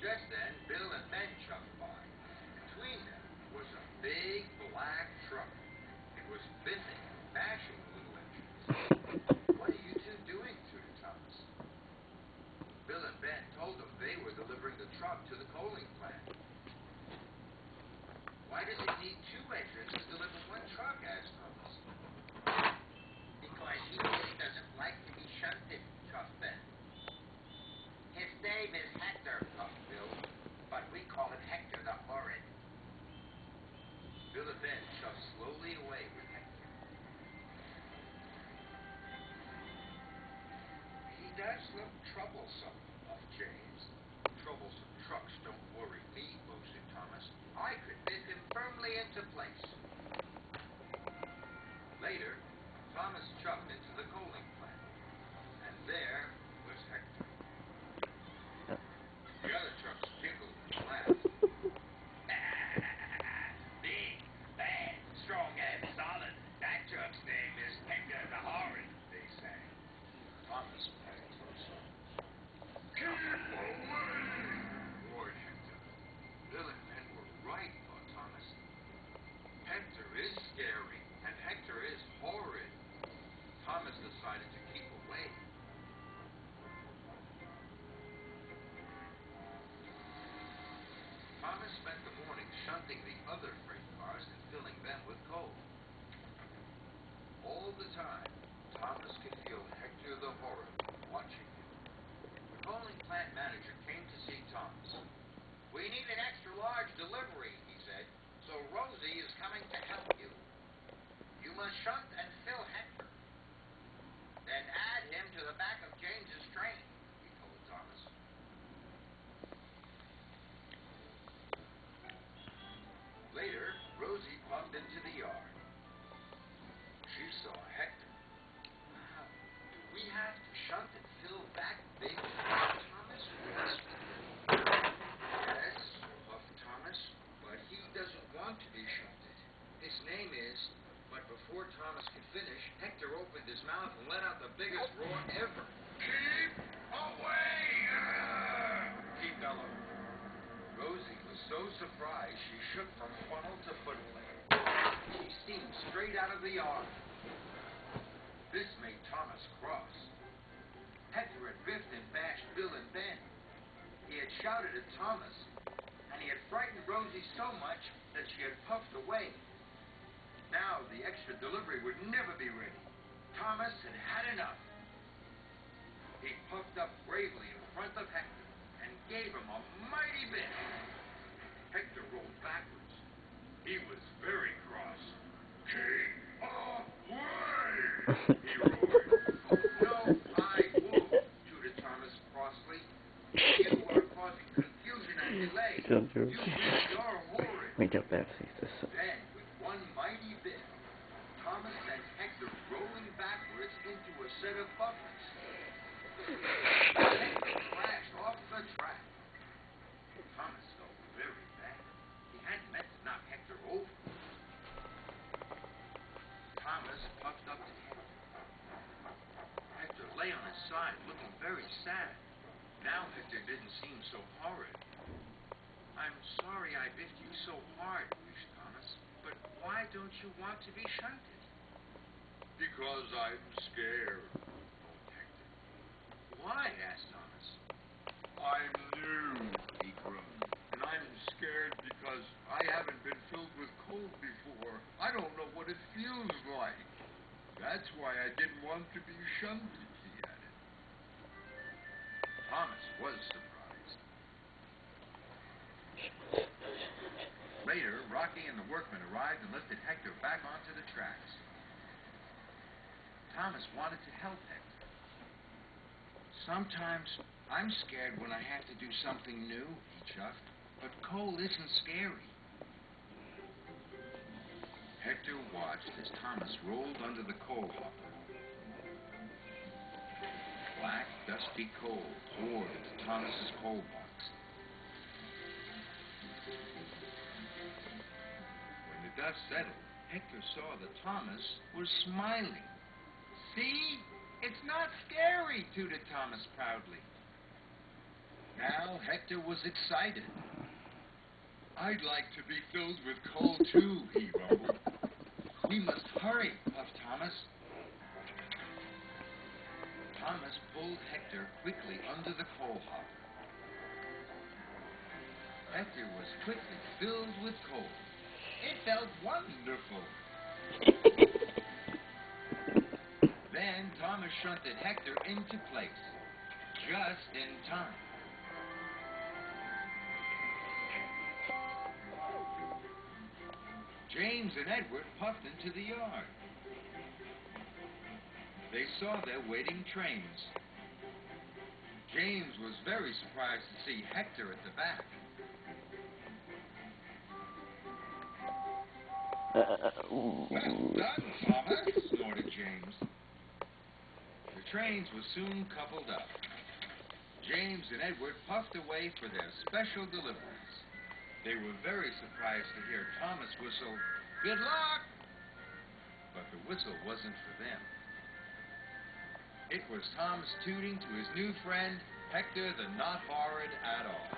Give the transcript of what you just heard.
Just then, Bill and Ben chugged by. Between them was a big black truck. It was biffing and bashing the little engines. What are you two doing, Tooter Thomas? Bill and Ben told them they were delivering the truck to the coaling plant. Why does it need two engines to deliver one truck? Asked Thomas. Because he really doesn't like to be shunted, chuffed Ben. His name is Hector, puffed Bill, but we call him Hector the Horried. Bill and Ben shoved slowly away with Hector. He does look troublesome, puffed James. Troublesome trucks don't worry me, boasted Thomas. I could biff him firmly into place. Later, Thomas chugged into the coaling plant, and there was Hector. The other trucks giggled and laughed. Big, bad, strong, and solid. That truck's name is Hector the Horried, they sang. Thomas backed closer. Keep away! Roared Hector. Bill and Ben were right, thought Thomas. Hector is scary, and Hector is horrid. Thomas decided to keep away. Thomas spent the morning shunting the other freight cars and filling them with coal. All the time, Thomas could feel Hector the Horried watching him. The coaling plant manager came to see Thomas. We need an extra large delivery, he said, so Rosie is coming to help you. You must shunt and fill Hector. Then add him to the back of James's train, he told Thomas. Later, Rosie popped into the yard. She saw Hector. Wow, do we have to shunt and fill that big Thomas? Yes, puffed Thomas, but he doesn't want to be shunted. His name is... But before Thomas could finish, Hector opened his mouth and let out the biggest roar ever. Keep away! He bellowed. Rosie was so surprised she shook from funnel to footplate. She steamed straight out of the yard. This made Thomas cross. Hector had biffed and bashed Bill and Ben. He had shouted at Thomas, and he had frightened Rosie so much that she had puffed away. Now the extra delivery would never be ready. Thomas had had enough. He puffed up bravely in front of Hector and gave him a mighty biff. Hector rolled backwards. He was very cross. Keep away! He roared. No, I won't, tooted Thomas crossly. You are causing confusion and delay. You really are horrid. Then, with one mighty biff, Thomas sent Hector rolling backwards into a set of buffers. Hector crashed off the track. Thomas felt very bad. He hadn't meant to knock Hector over. Thomas puffed up to Hector. Hector lay on his side, looking very sad. Now Hector didn't seem so horrid. I'm sorry I biffed you so hard, wished Thomas. But why don't you want to be shunted? Because I'm scared, moaned Hector. Why? Asked Thomas. I'm new, he groaned. And I'm scared because I haven't been filled with coal before. I don't know what it feels like. That's why I didn't want to be shunted, he added. Thomas was surprised. Later, Rocky and the workmen arrived and lifted Hector back onto the tracks. Thomas wanted to help Hector. Sometimes I'm scared when I have to do something new, he chuffed, but coal isn't scary. Hector watched as Thomas rolled under the coal hopper. Black, dusty coal poured into Thomas's coal box. When the dust settled, Hector saw that Thomas was smiling. See? It's not scary, tooted Thomas proudly. Now Hector was excited. I'd like to be filled with coal too, he rumbled. We must hurry, puffed Thomas. Thomas pulled Hector quickly under the coal hopper. Hector was quickly filled with coal. It felt wonderful. Then Thomas shunted Hector into place, just in time. James and Edward puffed into the yard. They saw their waiting trains. James was very surprised to see Hector at the back. Well done, Thomas, snorted James. The trains were soon coupled up. James and Edward puffed away for their special deliveries. They were very surprised to hear Thomas whistle, "Good luck!" But the whistle wasn't for them. It was Tom's tooting to his new friend, Hector the Not Horrid at All.